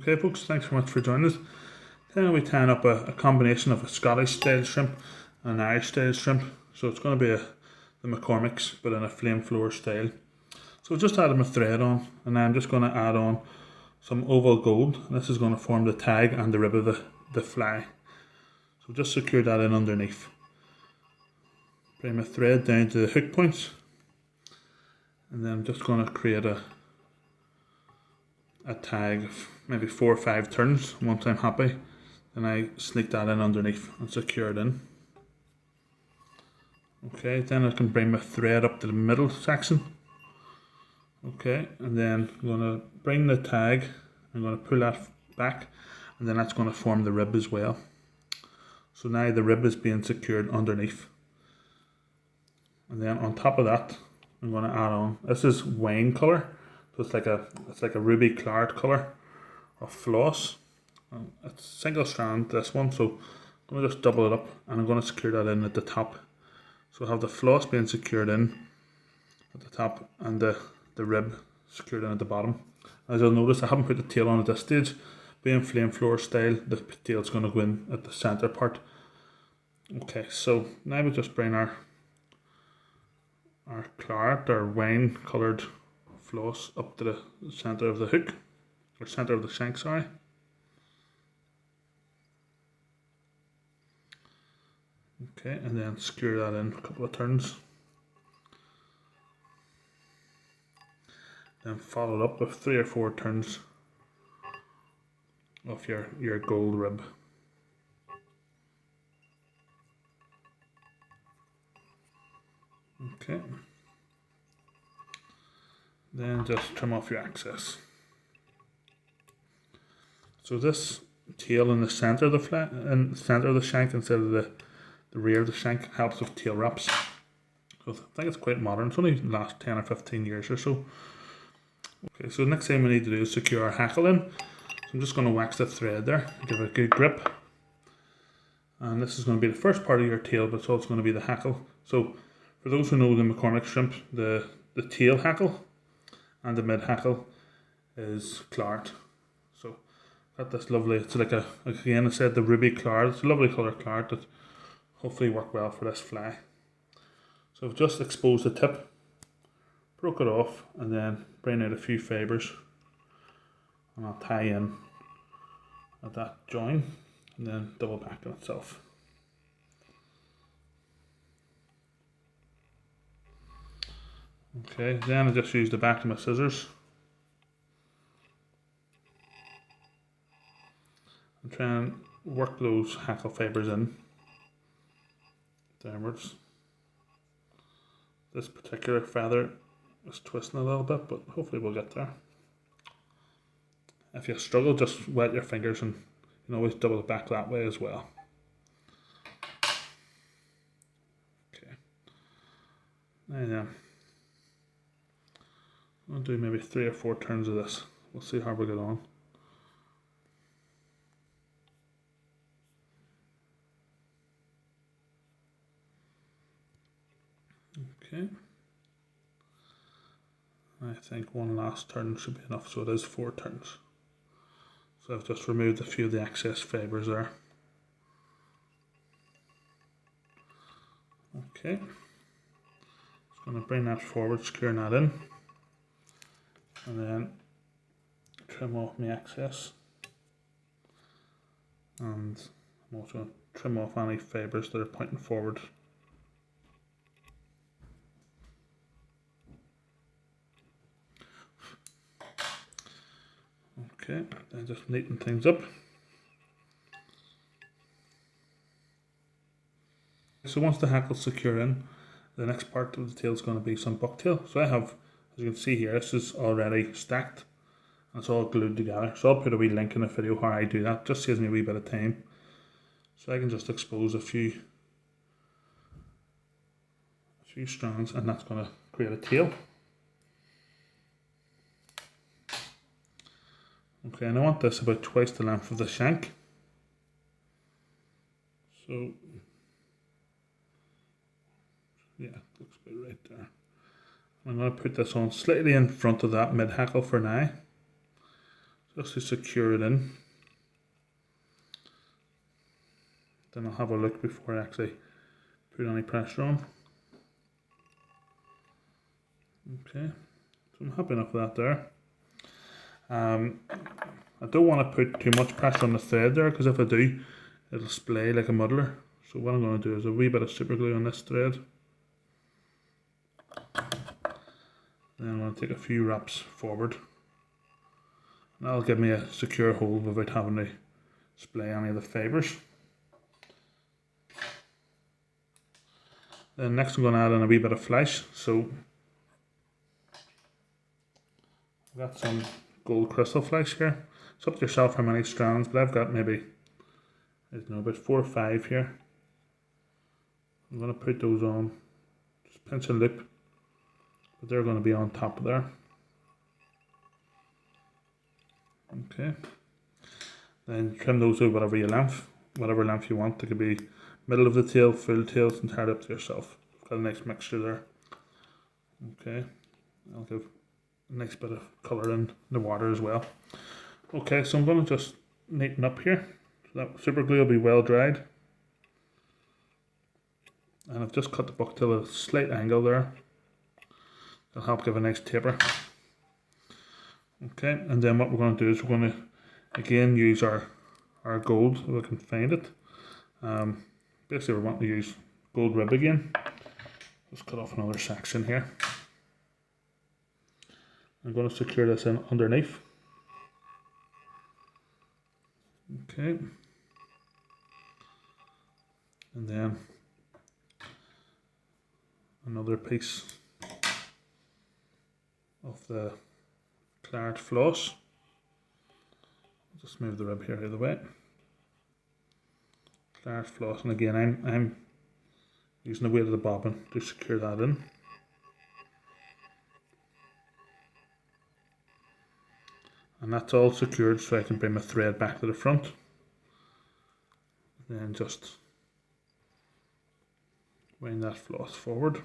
Okay folks, thanks very much for joining us. Today we'll be tying up a combination of a Scottish style shrimp and an Irish style shrimp. So it's going to be the McCormick's but in a flamethrower style. So just add my thread on, and then I'm just going to add on some oval gold. And this is going to form the tag and the rib of the fly. So just secure that in underneath. Bring my thread down to the hook points, and then I'm just going to create a tag of maybe 4 or 5 turns. Once I'm happy, then I sneak that in underneath and secure it in. Okay, then I can bring my thread up to the middle section. Okay, and then I'm going to bring the tag, I'm going to pull that back, and then that's going to form the rib as well. So now the rib is being secured underneath. And then on top of that, I'm going to add on, this is wine colour. So it's like a ruby claret colour of floss. It's single strand, this one, so I'm going to just double it up and I'm going to secure that in at the top. So I have the floss being secured in at the top and the rib secured in at the bottom. As you'll notice, I haven't put the tail on at this stage. Being flamethrower style, the tail is going to go in at the centre part. Okay, so now we just bring our claret, or wine coloured floss, up to the centre of the hook, or centre of the shank, sorry. Okay, and then screw that in a couple of turns. Then follow it up with 3 or 4 turns of your gold rib. Okay. Then just trim off your excess. So this tail in the centre of the shank instead of the rear of the shank helps with tail wraps. So I think it's quite modern. It's only the last 10 or 15 years or so. Okay, so the next thing we need to do is secure our hackle in. So I'm just going to wax the thread there, give it a good grip. And this is going to be the first part of your tail, but it's also going to be the hackle. So for those who know the McCormick shrimp, the tail hackle and the mid hackle is claret. So got this lovely, it's like again I said, the ruby claret. It's a lovely colour claret that hopefully work well for this fly. So I've just exposed the tip, broke it off, and then bring out a few fibres, and I'll tie in at that join and then double back on itself. Okay, then I just use the back of my scissors and try and work those hackle fibres in downwards. This particular feather is twisting a little bit, but hopefully we'll get there. If you struggle, just wet your fingers and you can always double it back that way as well. Okay. Now then, I'll do maybe 3 or 4 turns of this. We'll see how we get on. Okay. I think one last turn should be enough, so it is 4 turns. So I've just removed a few of the excess fibres there. Okay. Just going to bring that forward, securing that in, and then trim off my excess. And I'm also going to trim off any fibres that are pointing forward. Okay, then just neaten things up. So once the hackle's secure in, the next part of the tail is going to be some bucktail. So I have, as you can see here, this is already stacked. And it's all glued together. So I'll put a wee link in the video how I do that. Just saves me a wee bit of time. So I can just expose a few strands, and that's going to create a tail. Okay, and I want this about twice the length of the shank. So, yeah, looks about right there. I'm going to put this on slightly in front of that mid hackle for now. just to secure it in. Then I'll have a look before I actually put any pressure on. Okay, so I'm happy enough with that there. I don't want to put too much pressure on the thread there, because if I do, it'll splay like a muddler. So what I'm going to do is a wee bit of super glue on this thread. Then I'm going to take a few wraps forward. And that'll give me a secure hold without having to splay any of the fibres. Then next I'm going to add in a wee bit of flesh. So I've got some gold crystal flesh here. It's up to yourself how many strands, but I've got maybe, I don't know, about 4 or 5 here. I'm going to put those on, just pinch a loop, but they're going to be on top of there. Okay. Then trim those to whatever length you want. It could be middle of the tail, full tail, it's entirely up to yourself. Got a nice mixture there. Okay, I'll give a nice bit of colour in the water as well. Okay, so I'm going to just neaten up here. So that super glue will be well dried. And I've just cut the bucktail at a slight angle there. That'll help give a nice taper. Okay, and then what we're going to do is we're going to again use our gold if we can find it. Basically we're wanting to use gold rib again. Just cut off another section here. I'm going to secure this in underneath. Okay. And then another piece of the Claret floss. Just move the rib here out of the way. Claret floss, and again I'm using the weight of the bobbin to secure that in. And that's all secured, so I can bring my thread back to the front. Then just wind that floss forward.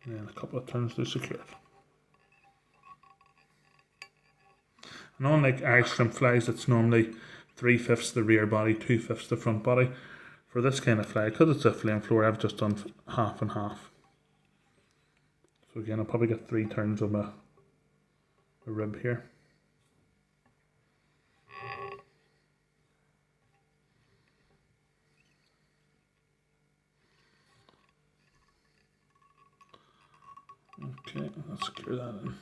And then a couple of turns to secure it. And unlike Irish shrimp flies, it's normally 3/5 the rear body, 2/5 the front body. For this kind of fly, because it's a flamethrower, I've just done half and half. So again, I'll probably get 3 turns of my rib here. Okay, let's secure that in.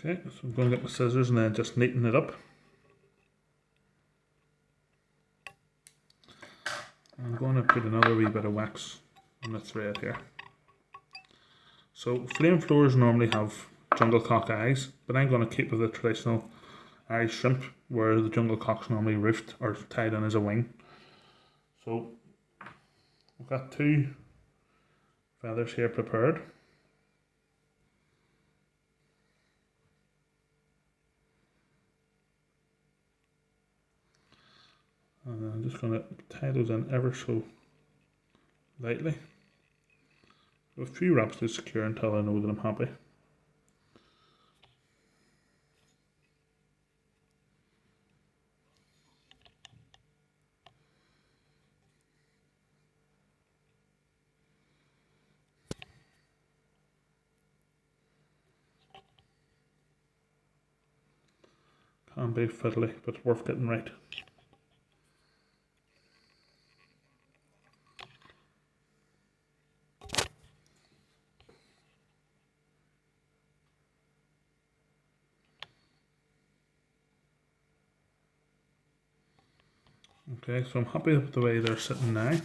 Okay, so I'm going to get my scissors and then just neaten it up. I'm going to put another wee bit of wax on the thread here. So flamethrowers normally have jungle cock eyes, but I'm going to keep with the traditional Irish shrimp where the jungle cock's normally roofed or tied in as a wing. So I've got 2 feathers here prepared. And I'm just going to tie those in ever so lightly. A few wraps to secure until I know that I'm happy. Can be fiddly, but it's worth getting right. Okay, so I'm happy with the way they're sitting now. So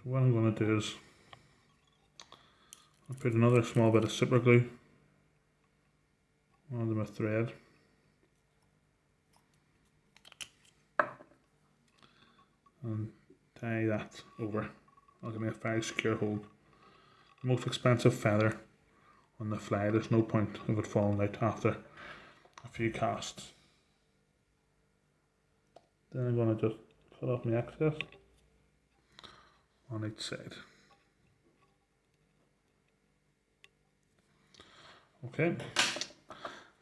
what I'm going to do is I'll put another small bit of super glue onto my thread. And tie that over. That'll give me a very secure hold. The most expensive feather on the fly, there's no point of it falling out after a few casts. Then I'm going to just cut off my excess on each side. Okay,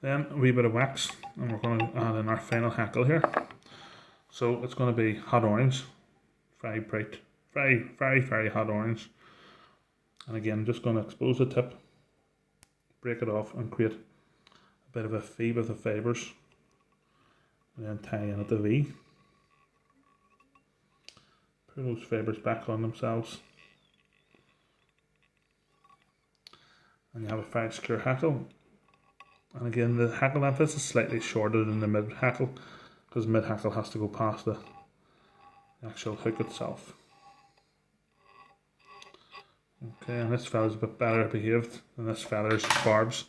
then a wee bit of wax, and we're going to add in our final hackle here. So it's going to be hot orange, very bright, very hot orange. And again, just going to expose the tip, break it off, and create a bit of a V with the fibres, and then tie in at the V. Pull those fibres back on themselves, and you have a very secure hackle. And again, the hackle length is slightly shorter than the mid hackle, because the mid hackle has to go past the actual hook itself. Okay, and this feather's a bit better behaved than this feather's barbs.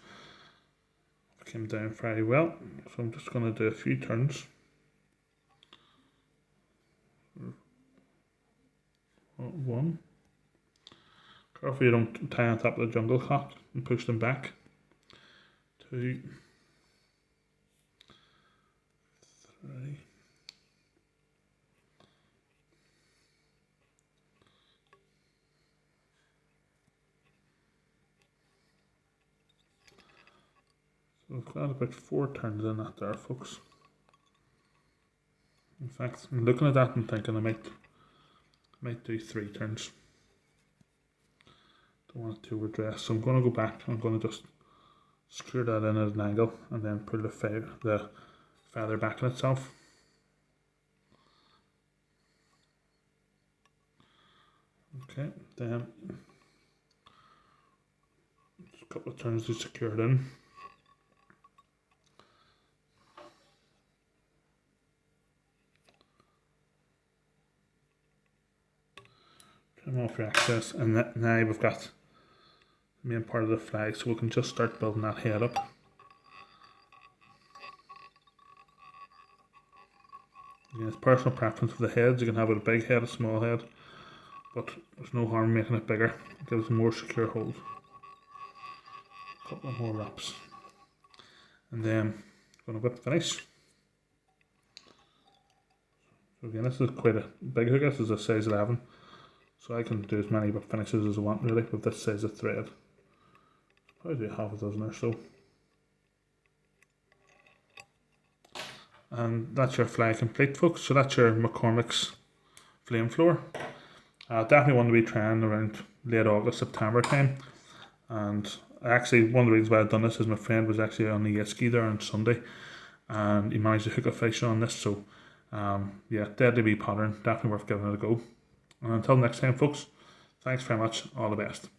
It came down very well, so I'm just going to do a few turns. One. Careful you don't tie on top of the jungle cock and push them back. 2, 3. So we've got about 4 turns in that there, folks. In fact, I'm looking at that and thinking I might do 3 turns. Don't want it to overdress, so I'm going to go back. I'm going to just screw that in at an angle and then pull the feather back in itself. Okay, then just a couple of turns to secure it in. Turn off your access, and now we've got the main part of the flag, so we can just start building that head up. Again, it's personal preference for the heads. You can have a big head, a small head, but there's no harm making it bigger. It gives a more secure hold. A couple more wraps, and then I'm going to whip finish. So again, this is quite a big hook. This is a size 11. So I can do as many whip finishes as I want really with this size of thread. Probably do half a dozen or so. And that's your fly complete, folks. So that's your McCormick's flamethrower. Definitely want to be trying around late August, September time. And actually one of the reasons why I've done this is my friend was actually on the Yiski there on Sunday, and he managed to hook a fish on this. So yeah, deadly wee pattern, definitely worth giving it a go. And until next time, folks, thanks very much, all the best.